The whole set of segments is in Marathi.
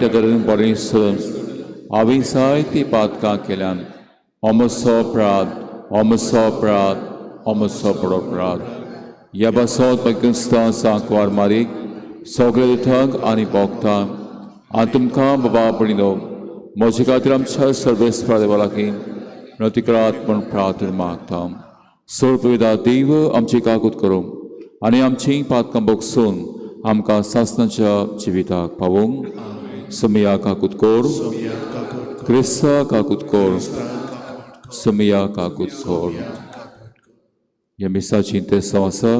वायट धरून बरें सोडून हांवें जायतीं पातकां केल्यान हो म्हजो बरो अपराध. ह्या बसोत पाकिस्तान सांकवार मारीक सगळे उठक आनी भोगता आनी तुमकां बाबा पडिनो म्हजे खातीर आमच्या सर्वेस्परा देवा लागीं नतिक्रात म्हूण प्रार्थना मागता. सोडपिदा देव आमची काकूत करूं आनी आमची पातकां बोगसून आमकां सासणाच्या जिविताक पावूंक सुमिया काकूत कोर, क्रिस्ता काकूत कोर, सुमिया काकूत कोर. ह्या मिसाची इंतेसांव आसा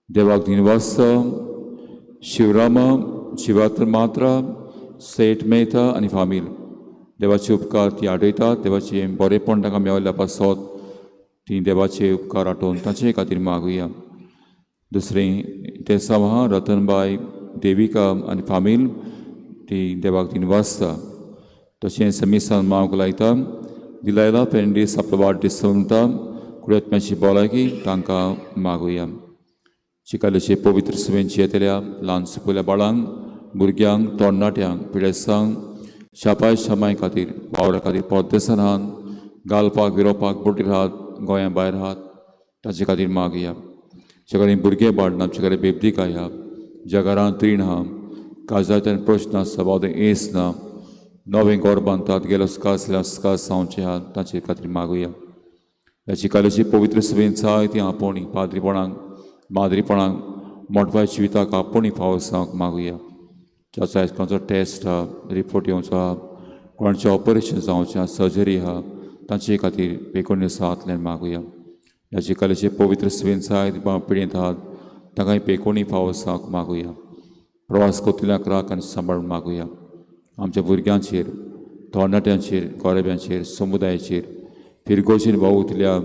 देवाक दिनवासता शिवरामा शिवात्र मात्रा सेठ मेहता आनी फामील देवाचे उपकार ती आडयतात. देवाचे बरेपण ताका मेळिल्ल्या पासत ती देवाचे उपकार आठोवन ताचे खातीर मागुया. दुसरें ते सहा रतनबाई देविका आनी फामील ती देवाक दिनवासता. तशेंच मिसान मागूंक लायता दिलायला फेर्नांडीस आपलो वाडदीस मनयता कुडत्म्याची भलायकी तांकां मागुया. चिकालेचे पवित्र सुवेंची येतल्या ल्हान सुपल्या बाळांक भुरग्यांक तरणाट्यांक पिडेसांक शापाय शामाय खातीर वावरा खातीर परदेसांत घालपाक विरोवपाक बोटीर आहात गोंया भायर आहात ताचे खातीर मागुया. जे कडेन भुरगे बाळना आमचे कडेन बेबदीकाय आहा ज्या घरांत त्रीण आहा काळजांतल्यान प्रश्न आसा वादें येस ना नवें घर बांदतात गेलो स्कास जावचे आहात ताचे खातीर मागुया. ह्या चिकालेची पवित्र सभेन जायतीं आपोवणी पाद्रीपणांक माद्रीपणांक मोठवाय जिविताक आपोवणी फावो जावंक मागुया. ज्याचो आयज खंयचो टेस्ट आहा रिपोर्ट येवचो आहा कोणाचें ऑपरेशन जावचें आहा सर्जरी आहा तांचे खातीर पेकोणिसांतल्यान मागुया. ह्या चिकालेचे पवित्र सभेन जायतीं पिडेंत आहात तांकांय पेकोणी फावो जावंक मागुया. प्रवास करतल्यांक राख आनी सांबाळून मागुया. आमच्या भुरग्यांचेर तरणाट्यांचेर गोरेब्यांचेर समुदायाचेर फिरगोजेन वावुरतल्या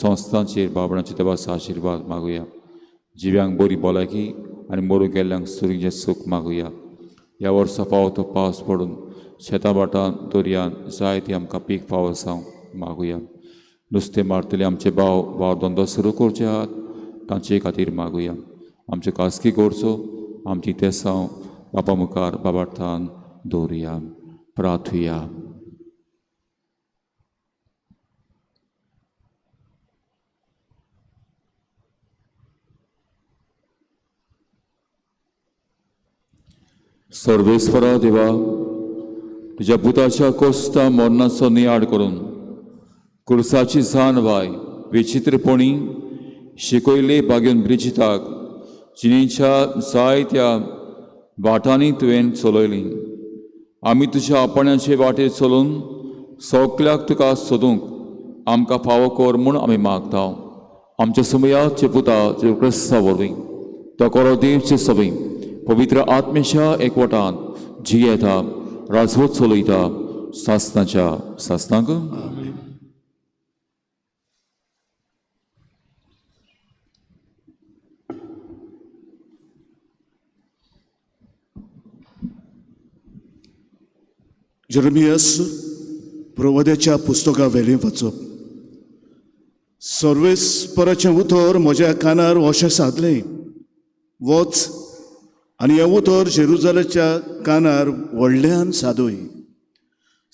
संस्थांचेर बाबणाचे देवाचो आशिर्वाद मागुया. जिव्यांक बरी भलायकी आनी मरूं गेल्ल्यांक सुरगेचें सूख मागुया. ह्या वर्सा फावो तो पावस पडून शेतां भाटां दर्यान जायतीं आमकां पीक फावो जावंक मागुया. नुस्तें मारतले आमचे भाव धंदो सुरू करचे आहात तांचे खातीर मागुया. आमच्यो खासगी गोरचो आमची तेसांव बापा मुखार बाबार्थान दवरुया. प्रार्थुया. सर्वेस्परा देवा तुज्या पुताच्या कोस्ता मरणाचो नियाड करून कुर्साची जाणवाय विचित्रपणी शिकयले भाग्यन ब्रिजिताक जिणेच्या जायत्या वाटांनी तुवें चलयली. आमी तुज्या आपणाचे वाटेर चलून सगळ्याक तुका सोदूंक आमकां फावो कर म्हूण आमी मागता. आमच्या सुमयाचे पुता क्रिस्ता वरवीं तो कोरो देवचे सभें पवित्र आत्मेच्या एकवटांत जियेता राजवट चलयता सासणाच्या सासणाक. जेरेमियास प्रवाद्याच्या पुस्तका वेलें वाचप. सर्वेस्पराचें उतर म्हज्या कानार अशें सादलें वच आनी हें उतर जेरुजालेच्या कानार व्हडल्यान सादय.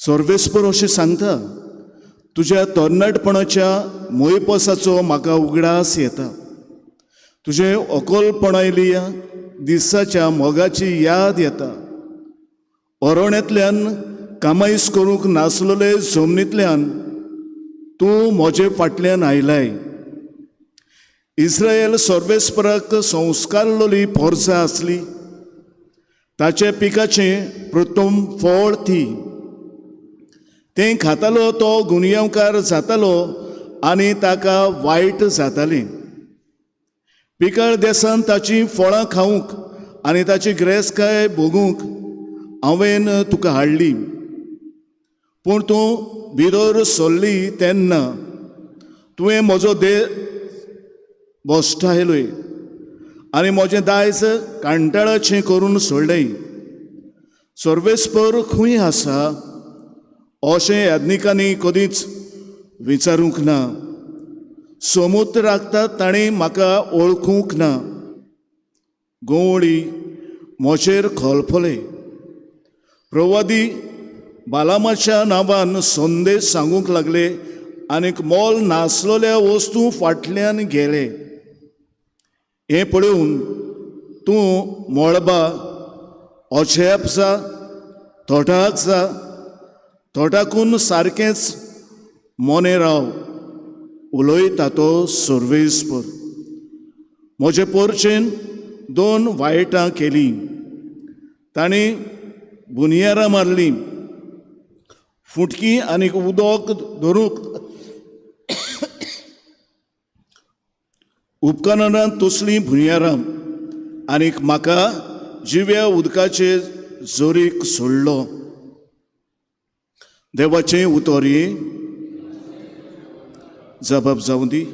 सर्वेस्पर अशें सांगता तुज्या तरणाटपणाच्या मोयपसाचो म्हाका उगडास येता. तुजे अकोलपणायल्या दिसाच्या मोगाची याद येता. अरोण्यांतल्यान कामाईस करूंक नासलेले जमनींतल्यान तूं म्हजे फाटल्यान आयलाय. इस्रायल सर्वेस्पराक संस्कारलोली पोरसां आसली ताचे पिकाचें प्रथम फळ ती. तें खातालो तो गुन्यांवकार जातालो आनी ताका वायट जातालें. पिकाळ देसान ताची फळां खावंक आनी ताची गिरेस्तकाय भोगूंक हांवें तुका हाडली. पूण तूं भितर सरली तेन्ना तुवें म्हजो बोश्टायलोय आनी म्हजें दायज कांटाळाचें करून सोडलें. सर्वेस्पर खंय आसा अशें याज्ञिकांनी कधीच विचारूंक ना. समुद्र राखता ताणें म्हाका वळखूंक ना. गवळी म्हजेर खोलफले प्रवादी बालामाच्या नांवान संदेश सांगूंक लागले आनीक मोल नासलोल्या वस्तू फाटल्यान गेले. हें पळोवन तूं मळबा ओचेप जा, तोटाक जा, तोटाकून सारकेंच मोने राव, उलयता तो सर्वेस्पर. म्हजे पोरचेन 2 वायटां केलीं. तांणी बुनियारां मारलीं, फुटकी आनीक उदक धरूंक उपकरणां तसलीं बुनियारां, आनीक म्हाका जिव्या उदकाचे जोरीक सोडलो. देवाचें उतर जबाब जावं दी.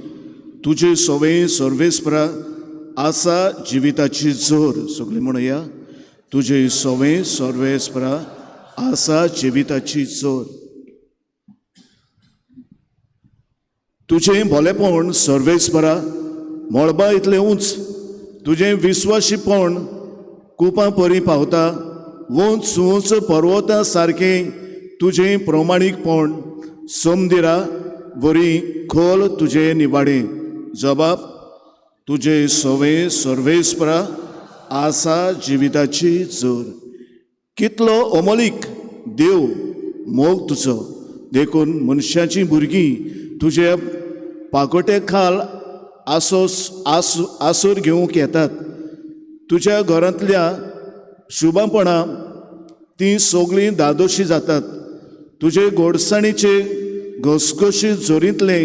तुजे सवय सर्वेस्परा आसा जिविताची जोर. सगळीं म्हणया, तुजे सवय सर्वेस्परा आसा जिविताची जोर. तुजें भोलेपण सर्वेस्परा मळबा इतलें उंच. तुजें विस्वाशीपण कुपां परी पावता. उंच उंच पर्वतां सारकें तुजें प्रमाणीकपण. समदिरा वरी खोल तुजें निवाडें. जबाब, तुजे सवय सर्वेस्परा आसा जिविताची जोर. कितलो अमोलीक देव मोग तुजो. देखून मनशाची भुरगीं तुजे पाकोटे खाल आसूर घेवंक येतात. तुज्या घरांतल्या शुभपणां तीं सगळीं दादोशी जातात. तुजे गोडसाणीचे घसघशीत जोरींतले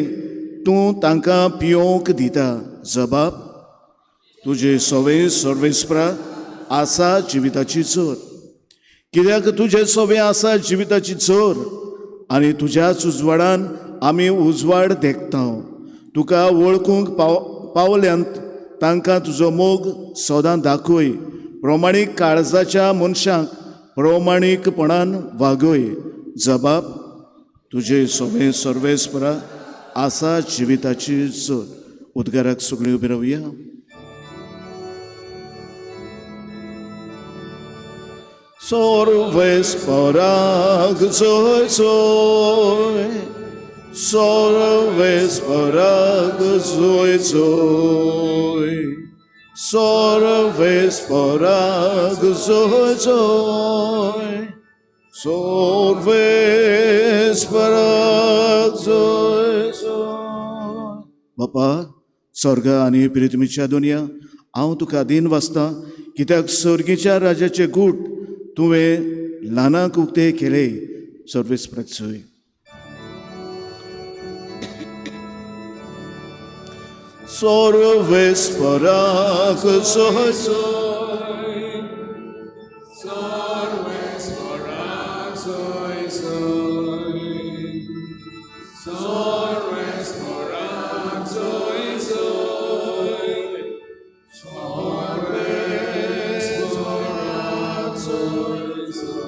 तूं तांकां पियोवंक दिता. जबाब, तुजे सवय सर्वेस्परा आसा जिविताची जोर. कित्याक तुजे सवय आसा जिविताची जोर आनी तुज्याच उजवाडान आमी उजवाड देखता. तुका वळखूंक पावल्यांत तांकां तुजो मोग सदां दाखय. प्रमाणीक काळजाच्या मनशांक प्रमाणीकपणान वागय. जबाब, तुजे सवय सर्वेस्परा आसा जिविताची जोर. उद्गाराक सगळीं उबी रावया. सर्वेस्पराक जय जय, सर्वेस्पराक जय जय, सर्वेस्पराक जय जय, सर्वेस्पराक जय जय. बापा स्वर्ग आनी प्रिथ्वीच्या दुनिया, हांव तुका दिन वाचता. कित्याक सर्गीच्या राजाचे गूट तुवें ल्हानाक उक्ते केले. सर्वेस्पराक जय. सर्वेस्पराक जय जय, सर्वेस्पराक जय जय, सर्वेस्पराक जय जय, सर्वेस्पराक जय जय.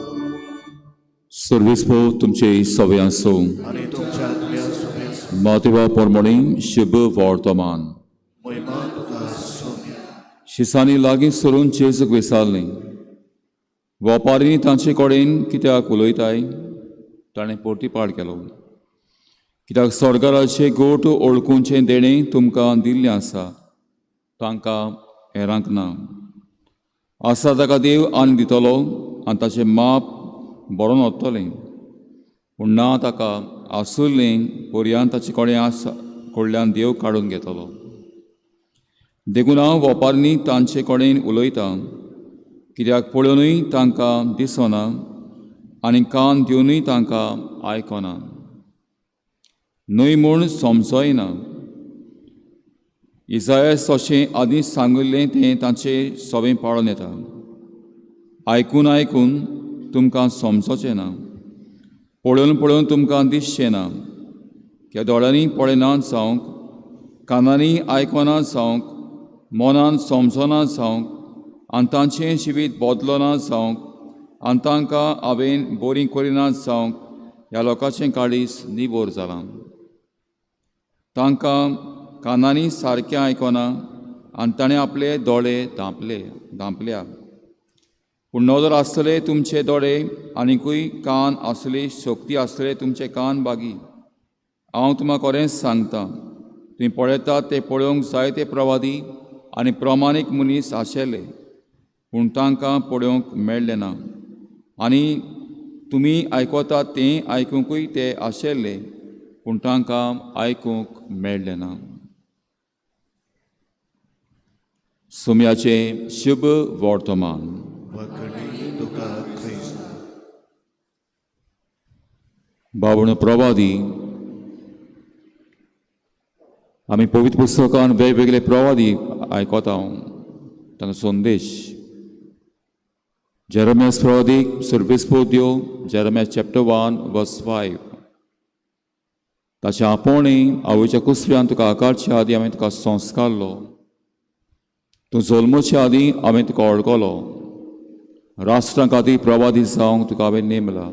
सर्वेस्पो तुमचे सवय आसूं. आनी तुमच्या आत्म्या सवय आसूं. मातेवा पोरमणी शुभ वर्तमान. महिमा तुका सोम्या. शिसांनी लागीं सरून चेजूक विसारलीं. वेपारींनी तांचे कडेन कित्याक उलयताय. ताणें पोर्तीपाड केलो. कित्याक स्वर्गाराचे गोट ओळखूचें देणें तुमकां दिल्लें आसा, तांकां हेरांक ना. आसा ताका देव आनी दितलो आनी ताचें माप बरोवन वतलें. पूण ना ताका आसुल्लें पर्यान ताचे कडेन आसा कडल्यान देव काडून घेतलो. देखून हांव वेपारींनी तांचे कडेन उलयतां. कित्याक पळोवनूय तांकां दिसना आनी कान दिवनूय तांकां आयकना. न्हय म्हूण समजोयना. इसायास अशें आदींच सांगिल्लें तें तांचे सवय पाळोन येता. आयकून आयकून तुमकां समजोचें ना. पळोवन पळोवन तुमकां दिसचें ना. ह्या दोळ्यांनी पळयनात जावंक, कानांनी आयकनात जावंक, मनान समजना जावंक आनी तांचें जिवीत बदलना जावंक आनी तांकां हांवें बरीं करिना जावंक ह्या लोकांचें काळीज निबोर जालां. तांकां कानांनी सारकें आयकना आनी ताणें आपले दोळे धांपल्या. पूण नजर आसतले तुमचे दोळे आनिकूय कान आसली शक्ती आसतले तुमचे कान बागी. हांव तुमकां खरेंच सांगता, तुमी पळयतात ते पळोवंक जायते प्रवादी आनी प्रमाणीक मनीस आशिल्ले, पूण तांकां पळोवंक मेळ्ळें ना. आनी तुमी आयकतात तें आयकूंकूय ते आशिल्ले, पूण तांकां आयकूंक मेळ्ळें ना. सुमयाचें शुभ वर्तमान. वखणी तुका ख्रिस्त. बाबूण प्रवादी आमी पवित्र पुस्तकान वेगवेगळे प्रवादी आयकता तांकां संदेश. जेरेमियास प्रवादीक सर्वेस्पोद्यो जेरेमियास चॅप्टर 1 वर्स 5. ताच्या आपोवणे आवयच्या कुसऱ्यान तुका आकारच्या आदी हांवें तुका संस्कारलो. तूं जल्मच्या आदी हांवें तुका वळखलो. राष्ट्रां खातीर प्रवादी जावंक तुका हांवें नेमला.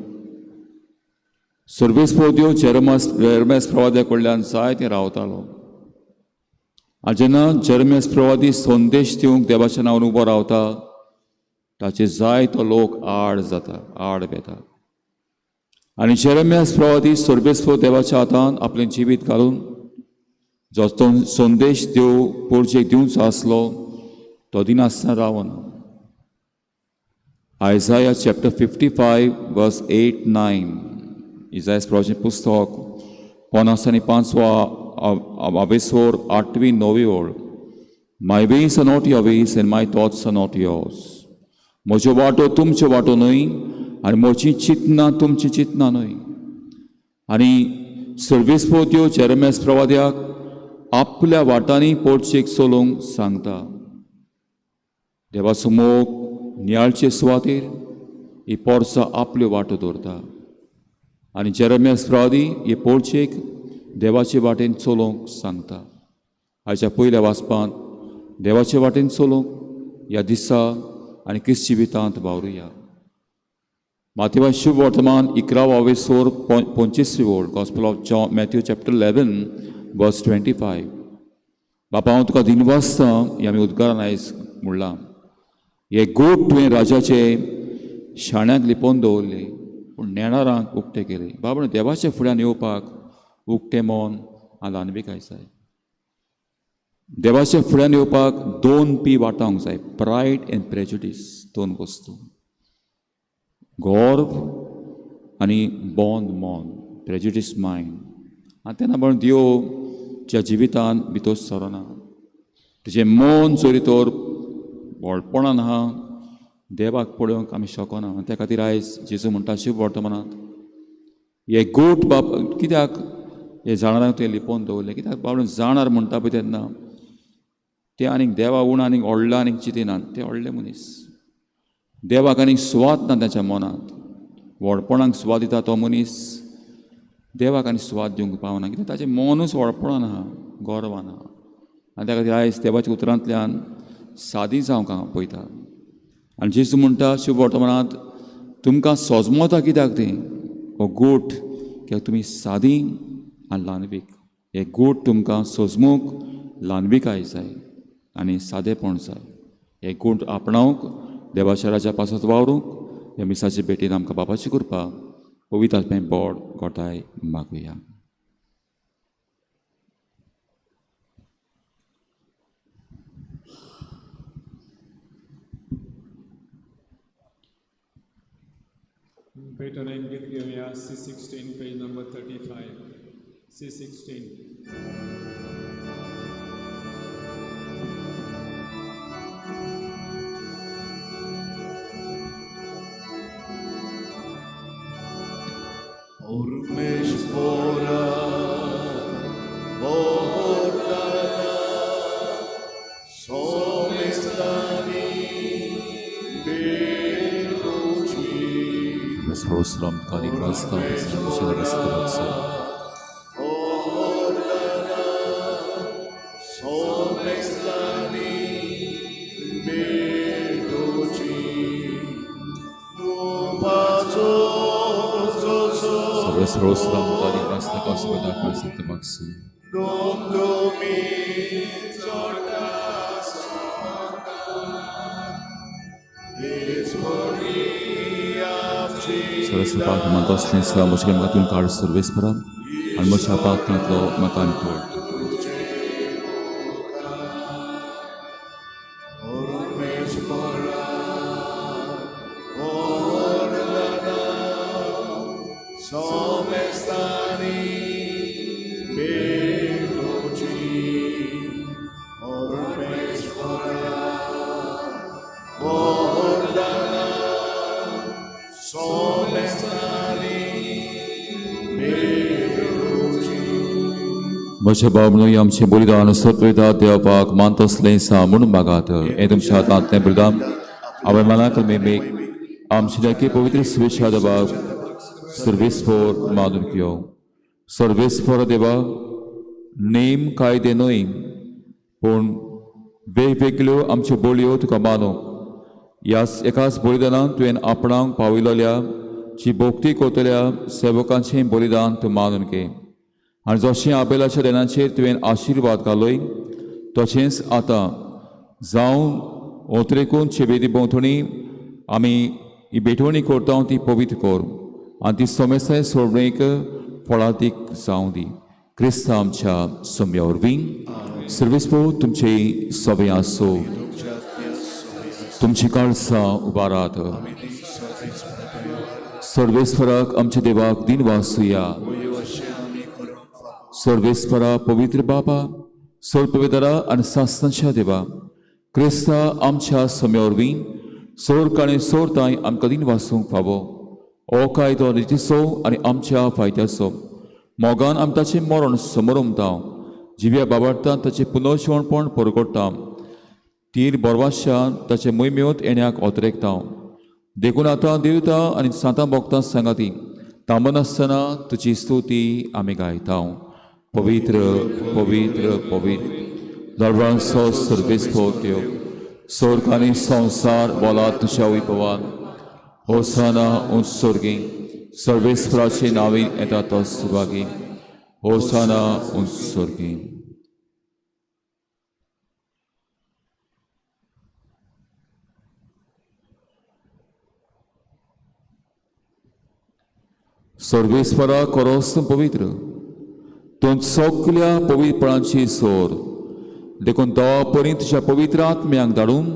सर्वेस्पोद्यो जेरेमियास प्रवाद्या कडल्यान जायते रावतालो. आनी जेन्ना जेरेमियास प्रवादी संदेश दिवंक देवाच्या नांवान उबो रावता, ताचे जायतो लोक आड जाता, आड येता. आनी जेरेमियास प्रवादी सर्वेस्पो देवाच्या हातान आपलें जिवीत घालून जो तो संदेश पोरचेक दिवचो आसलो तो दिनासतना रावना. आयझाया चॅप्टर 55 वर्स 8-9. इजायास प्रवाचें पुस्तक 55 8वी 9वी ओळ. My ways are not your ways and my thoughts are not yours. म्हज्यो वाटो तुमच्यो वाटो न्हय आनी म्हजी चिंतनां तुमची चिंतनां न्हय. आनी सर्वेस्पोद्यो जेरेमियास प्रवाद्याक आपल्या वाटांनी पोरचेक चलोवंक सांगता. देवा समोर नियाळचे सुवातेर ही पोरसां आपल्यो वाटो दवरता. आनी जेरेमियास प्रवादी हे पोरचेक देवाचे वाटेन चलोवंक सांगता. हाच्या पयल्या वाचपांत देवाचे वाटेन चलोवंक ह्या दिसा आनी क्रिस्त जिवितांत वावरुया. माथेवान शुभ वर्तमान 11-25 ओळ. गॉस्पल ऑफ मॅथ्यू चॅप्टर 11 वर्स 25. बापा हांव तुका दिनवासता हें आमी उद्गारान आयज म्हणलां. हे गोठ तुवें राजाचे शाण्यांक लिपोवन दवरले पूण नेणारांक उक्ते केले. बाबा देवाच्या फुड्यान येवपाक उक्तें मन आनी ल्हानविकाय जाय. देवाच्या फुड्यान येवपाक 2 P वाटावंक जाय. प्रायड एंड प्रेजुडीस, 2 वस्तू. गर्व आनी बोंद मन, प्रेजुडीस मायंड. आनी तेन्ना पण देवच्या जिवितान भितर सरना. तुजें मन जरी तर व्हडपणान आहा देवाक पळोवंक आमी शकना. आनी त्या खातीर आयज जेजू म्हणटा शुभ वर्तमानांत हे गोठ बाप कित्याक हे जाणारांक तुवें लिपोवन दवरलें. कित्याक बाबा जाणार म्हणटा पळय तेन्ना ते आनीक देवा उण आनीक व्हडलो आनीक चिंतिनात. ते व्हडले मनीस. देवाक आनीक सुवात ना ताच्या मनांत. व्हडपणाक सुवात दिता तो मनीस देवाक आनी सुवात दिवंक पावना. कित्याक ताचें मनूच व्हडपणान आहा, गौरवान आहा. आनी त्या खातीर आयज देवाच्या उतरांतल्यान सादी जावंक हांव पळयता. आनी जेजू म्हणटा शुभ वर्तमानांत तुमकां सोजमोता कित्याक तें हो गोठ कित्याक तुमी सादी आनी ल्हानवीक. हे गोठ तुमकां सोजमूक ल्हानविकाय जाय आनी सादेपण जाय. हे गोठ आपणावंक देवाच्या राजा पासत वावरूंक ह्या मिसाचे भेटेन आमकां बापाची कृपा पवित्र आत्म्यान board घोटाय मागुया. Beethoven Gregorian C16 page number 35. C16. Urmeshvora Vordana Somestani Beluci Bezprostram tkani Krista, bezprostram restauracja. Vordana Somestani Beluci Nupazo Bezprostram tkani Krista, Gospoda Krista Maxi. Domdumi सरस्वपाक म्हणत असलें सा म्हज्या म्हातून काळ सर्वेस परा आनी म्हज्या पातनांतलो म्हाका तोड म्हज्या बाबनूय आमचें बलिदान सत्वेदा देवपाक मानत असलें सा म्हूण मागात हें तुमच्या हातांतलें बलिदान हांवें मनाक मेमेक आमचे जाके पवित्र सुवेशा देवाक सर्वेस्फोर मानून घेवं सर्वेस्फोर देवा नेम कायदे न्हय पूण वेगवेगळ्यो आमच्यो बोलयो तुका मानूंक ह्या एकाच बलिदानांत तुवें आपणाक पावयलेल्या जी भोक्ती करतल्या सेवकांचें बलिदान तूं मानून घे आनी जशें आबेलाच्या देनाचेर तुवें आशिर्वाद घालोय तशेंच आतां जावं ओतरेकून चेबेदी भोंवतणी आमी ही भेटवणी करता ती पवित्र कर आनी ती समस्या सोडणेक फळादीक जावं दी क्रिस्त आमच्या सोम्या वरवीं सर्वेस्पो तुमची सवय आसो तुमची काळसां उबारात सर्वेस्पराक आमच्या देवाक दिन वासुया सर्वेस्परा पवित्र बाबा सर्पवेदरा आनी सासनाच्या देवा क्रिस्ता आमच्या सोम्या वरवीं सोर आनी सोरताय आमकां दिन वासूंक फावो हो कायदो रितीचो आनी आमच्या फायद्याचो मोगान आमी ताचें मरण समोर उमता जिव्या बाबार्थान ताचें पुनर्जीवणपण परगडटा तीर बोरवाशान ताचे मोहिमेंत येण्याक ओतरेकता देखून आतां देवता आनी सांतां भोगतां सांगाती तांबन आसतना तुजी स्तुती आमी गायता पवित्र पवित्र पवित्र दरबारांचो सर्वेस्पो देव स्वर्ग आनी संवसार बोला तुज्या वैभवान होसाना उंच सर्गी सर्वेस्पराचे नांवीन येता तो सुभागी होसाना उंच सर्गी सर्वेस्परा कोरोस पवित्र तूं सगल्या पवित्रपणाची सोर देखून तो परी तुज्या पवित्र आत्म्याक धाडून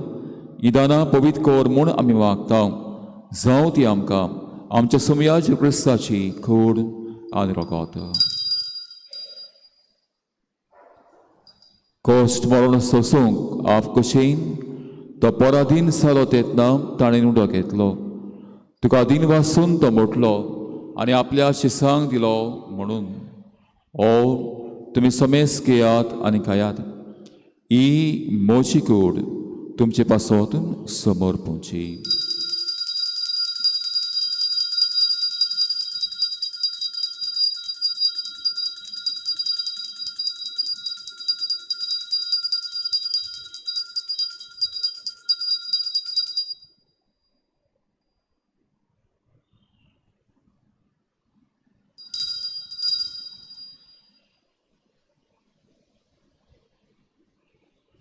इदानां पवित्र कोर म्हूण आमी वागता जावं ती आमकां आमच्या सोमयाच्या क्रिस्ताची खूड आनी रगत कोश्ट मरण सोसूंक आपकुशीन तो पराधीन जालो तेन्ना ताणें उडो घेतलो तुका दिन वासून तो मोटलो आनी आपल्या शिसांक दिलो म्हणून ओ तुमी समेस घेयात आनी खायात ही मोची कूड तुमचे पासोतून समोर पोवची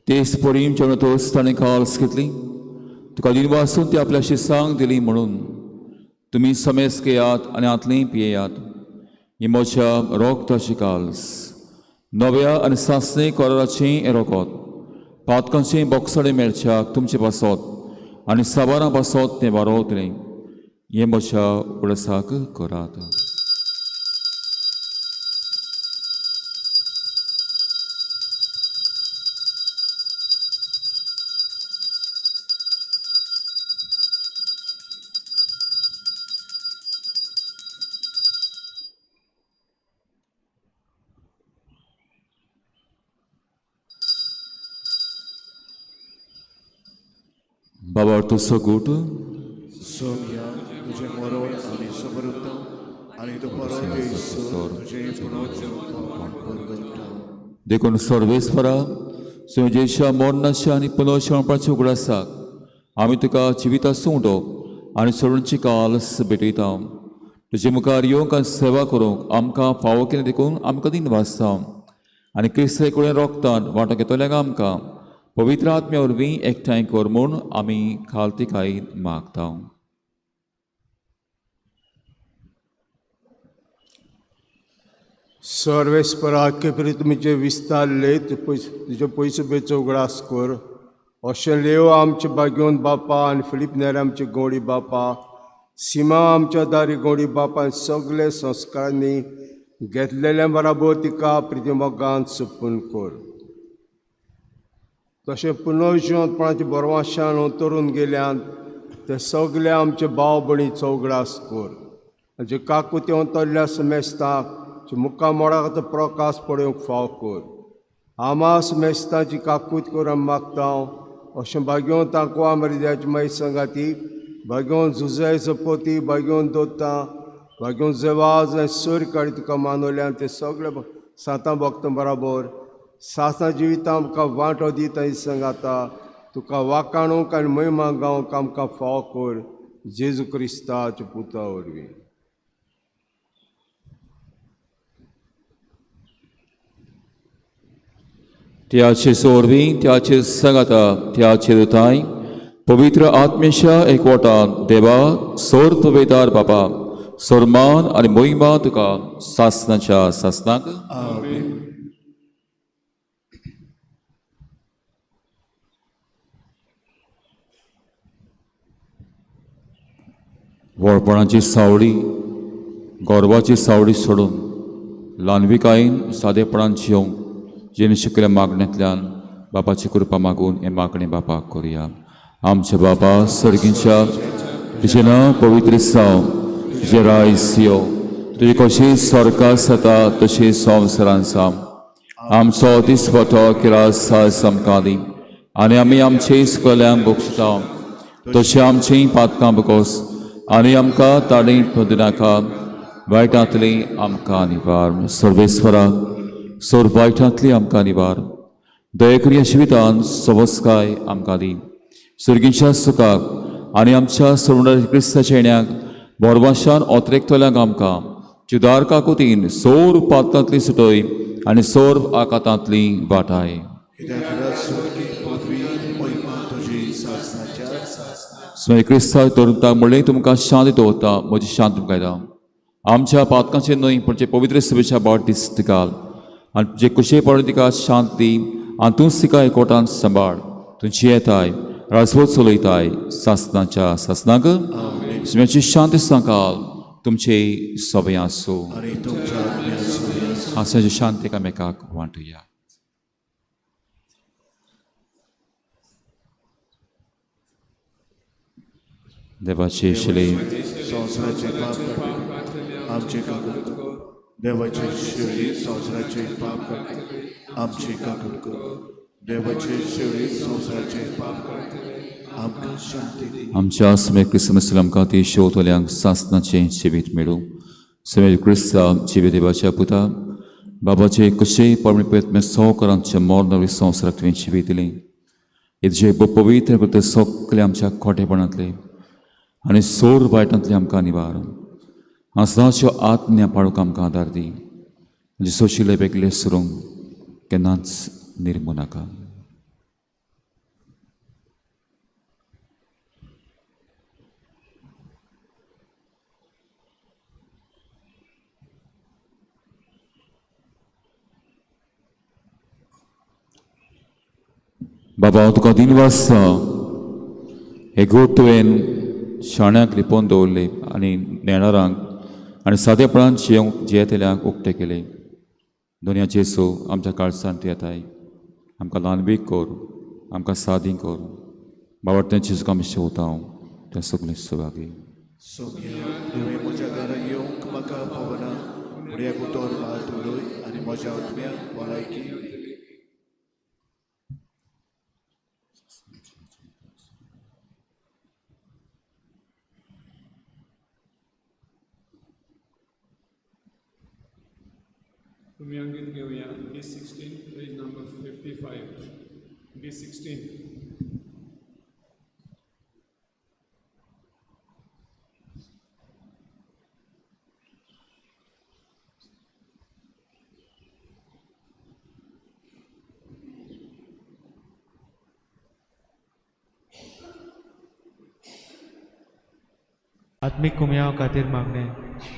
तेच परीम जेवणातोच ताणें काल्स घेतली तुका दिन वासून ती आपल्या शिसांक दिली म्हणून तुमी समेस घेयात आनी आतलीं पियेयात ही म्हज्या रोगताची काल्स नव्या आनी सासणे कराराचें हें रोगत पातकांचें बोक्साडे मेळच्याक तुमचे पासत आनी साबारां पासत तें वारोतलें हें म्हज्या उडसाक करात बाबा तुजो गोट सोम्या तुझे मरण आनी समृद्ध आनी तो परत येयसर तुझे पुनर्जीवण परगडटा देखून सर्वेस्परा सुजेच्या मरणाच्या आनी पुनर्जीवणपाच्या उगडासाक आमी तुका जिविताचो उडोवप आनी सोडूंची काल्स भेटयता तुजे मुखार येवंक आनी सेवा करूंक आमकां फावो केलें देखून आमकां दिन वाजता आनी क्रिस्ताचे कडेन रोगतान वांटो घेतल्याक आमकां पवित्र आत्म्या वरवीं एकठांय कर म्हूण आमी खालतिकायेन मागता. सर्वेस्पराक तुमचे विस्तारले तुजे पयसो बेचो उगडास कर. अशें लेव आमचे बागेवन बापा आनी फिलीप नेरे आमचे गोडी बापा, सिमा आमच्या दारी गोडी बापा आनी सगळे संस्कारांनी घेतलेल्या बराबर तिका प्रितीमोगान सपून कर. तशें पुनर्जिवंतपणाच्या बरवाशान उतरून गेल्यान ते सगळे आमचे भाव भयणीचो उगडास कर. जे काकुते उतरल्या समेस्ताक मुक्का मोडाक प्रकाश पडोवंक फाव कर. आमास मेस्ताची काकूत कर मागता. अशें बागेवन तांकवा मरिद्याची माई संगाती, बागेवन झुजाय जपोती, बागेवन दोता, बागेवन जेवाज आनी सूर काडी तुका मानवल्यान ते सगळे सातां भक्तां बराबर सासना जिवितां आमकां वांटो दिता ही संगाता. तुका वाकाणूक आनी महिमा गावंक आमकां फाव कर. जेजू क्रिस्ताच्या पुता वरवीं. त्याचे सोरवीं त्याचे संगता त्याचे दुताय पवित्र आत्मेच्या एकवटान देवा सोर तुवेदार बापा सोरमान आनी मोहिमा तुका सासनाच्या सासनाक. वळपणाची सावळी गौरवाची सावळी सोडून ल्हानविकायेन सादेपणान जिवंक जेणे शिकल्या मागण्यांतल्यान बापाची कृपा मागून हे मागणे बापाक करुया. आमचे बापा सर्गीच्या तुजें नांव पवित्र जावं, तुजें रायज यो, तुजी कशी स्वर्गांत जाता तशी संवसारांत जावं. आमचो दिसपतो किरास आमकां दी आनी आमी आमचे इस्कोल्यांक बक्षिता तशें आमचीं पातकां बकोस आनी आमकां ताणीं पडूं नाका, वायटांतली आमकां निवार. सर्वेस्वराक सोर वायटांतली आमकां निवार. दया करून ह्या जिवितांत सवस्काय आमकां दी. सर्गीच्या सुखाक आनी आमच्या सोडून क्रिस्ताच्या येण्याक बोरवाशान ओतरेकतल्यांक आमकां जुदार काकुतीन सोर पातकांतली सुटय आनी सोर आकातांतली वाटाय. क्रिस्ता तरुणताक म्हणलें तुमकां शांती दवरता, म्हजी शांत तुमकां येता. आमच्या पातकांचेर न्हय पण जे पवित्र सभेच्या बाट दिस घाल आनी जे कुशे पडून तिका शांत दी आनी तूंच तिका एकवटान सांबाळ. तुमची येताय राजवट चलयताय सासनाच्या सासनाक. सुम्याची शांती सांगाल तुमचे सभे आसूं. हांसाची शांती एकामेकाक वांटुया. देवाचे शिले संवसाराचे पाप आमचे काकूट कर. देवाचे शिळे संवसाराचे पाप करते आमचे काकूट कर. देवाचे शिळे संवसाराचे पाप करते आमकां शांती दी. आमच्या समेत क्रिस्तमस आमकां ती शेवतल्यांक सासनाचें जिवीत मेळूं. समेत क्रिस्ता जिवे देवाच्या पुता बाबाचे कशेय पळमी प्रयत्न सौकरांच्या मोरनवी संवसाराक तुवें जिवीत दिलें. हेजे पवित्र करता सगळे आमच्या खोटेपणांतले आनी सोर वायटांतले आमकां निवार. हांसाच्यो आत्म्या पाळूंक आमकां आदार दी. म्हणजे सोशिले वेगळे सुरूंक केन्नाच निर्मू नाका. बाबा हांव तुका दिनवासता हे गोट तुवें शाण्यांक लिपोवन दवरले आनी नेणारांक आनी सादेपणान जियेतल्यांक उक्ते केले. दोनया जेसो आमच्या काळजांत तूं येताय. आमकां ल्हानबीक कर, आमकां सादी कर. बाबा जेजूक आमी शेवता हांव त्या सगळे सुवागे. तुवें म्हज्या घरांत येवंक म्हाका फावना. फुड्याक उतर मात उलय आनी म्हज्या आत्म्याक भलायकी दी. तुम्ही अंगीत घेऊया B16 पेज नंबर 55. B16. आत्मिक कुमयाव खातीर मागणे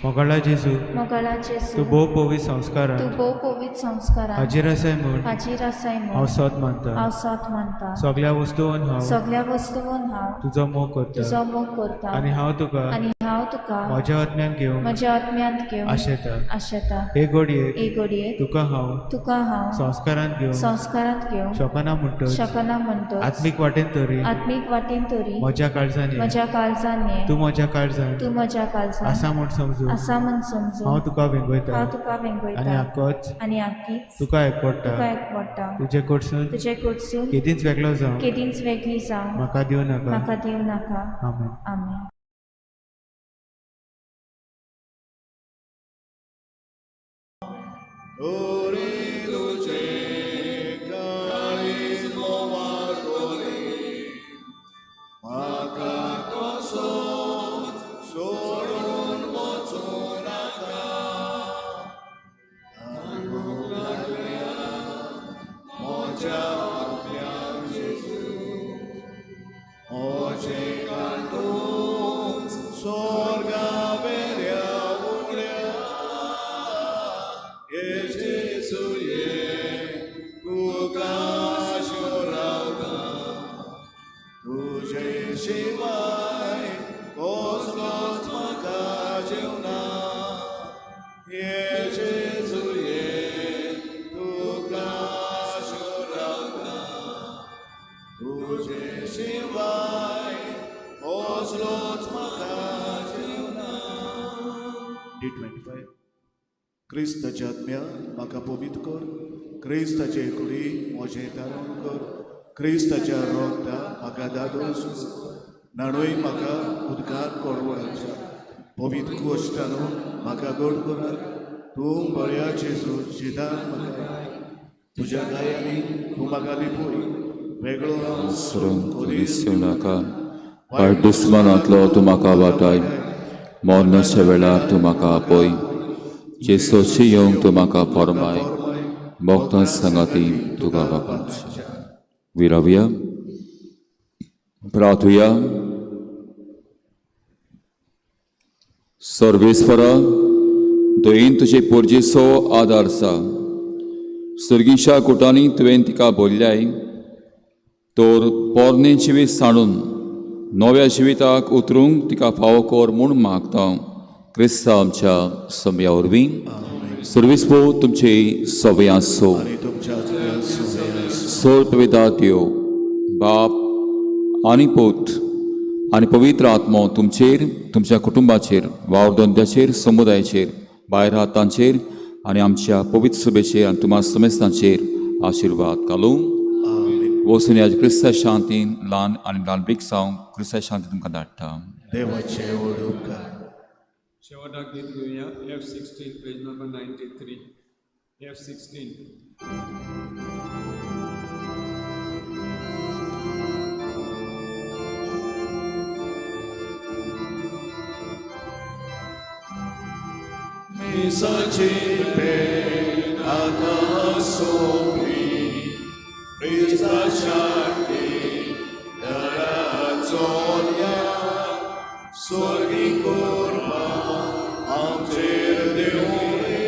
मोगाळा जेजू मोगाळा जेजू तूं भोव पवित्र संस्कारान तूं भोव पवित्र संस्कारान हाजीर आसाय म्हूण हाजीर आसाय हांव म्हूण सोत मानता हांव सोत मानता सगळ्या वस्तूंन हांव सगळ्या वस्तूंन हांव तुजो मोग करता तुजो मोग करता आनी हांव तुका आनी हांव तुका म्हज्या आत्म्यान घेवंक म्हज्या आत्म्यांत घेवन आशेता आशेता हे घडयेक एक घडयेक तुका हांव तुका हांव संस्कारान घेवंक संस्कारांत घेवन शकना म्हणटच शकना म्हणटच आत्मीक वाटेन तरी आत्मीक वाटेन तरी म्हज्या काळजांनी म्हज्या काळजांनी तूं म्हज्या काळजांत तूं म्हज्या काळजांत आसा म्हूण समजून आसा म्हूण समजून हांव तुका वेंगयता हांव तुका आनी वेंगयता आक्कोच आनी आख्खीच तुका एकपडटा तुका एकवटा तुजे कडसून तुजे कडसून केदींच वेगळो जावं केदींच वेगळी जावं म्हाका दिवं नाका म्हाका दिवं नाका आमेन आमेन. D25 क्रिस्ताच्या आत्म्या म्हाका पवित्र कर क्रिस्ताचे कुडी म्हजें तारण कर क्रिस्ताच्या रोगता म्हाका दादोस नाणोय म्हाका उदकांत कोडवळाच्या पवित्र गोश्टानो म्हाका गोड करात तूं बऱ्या जेजू जिदान म्हाका तुज्या गायांनी तूं म्हाका लिपोय वेगळो दिसूं नाका वायट दुस्मानांतलो तूं म्हाका वाटाय मरणाच्या वेळार तूं म्हाका आपय जेसोची येवंक तूं म्हाका फरमाय भक्तां संगाती तुका वापरचें विरावया प्रार्थुया सर्वेस्परा दयेन तुजे पोरजेचो आदार आसा सर्गीच्या कुटांनी तुवें तिका बोल्ल्याय तर पोरणे जिवीत सांडून नव्या जिविताक उतरूंक तिका फावो कर म्हूण मागता क्रिस्ता आमच्या सम्या वरवीं सर्वेस्पो तुमचे सवय आसो सोर पवित्र देव बाप आनी पूत आनी पवित्र आत्मो तुमचेर तुमच्या कुटुंबाचेर वावरदंत्याचेर समुदायाचेर भायर हातांचेर आनी आमच्या पवित्र सभेचेर आनी तुम्हा समेस्तांचेर आशिर्वाद घालूं वचून ह्या क्रिस्ता शांतीन ल्हान आनी ल्हानबीक जावं क्रिस्ता शांती तुमकां धाडटा देवाचे ओडूका शेवटाक गीत घेवया F16 page number 93 F16. Misaci pe akasopri Krista Shakti Daratsonya Sorgi Kurma Amcher Deore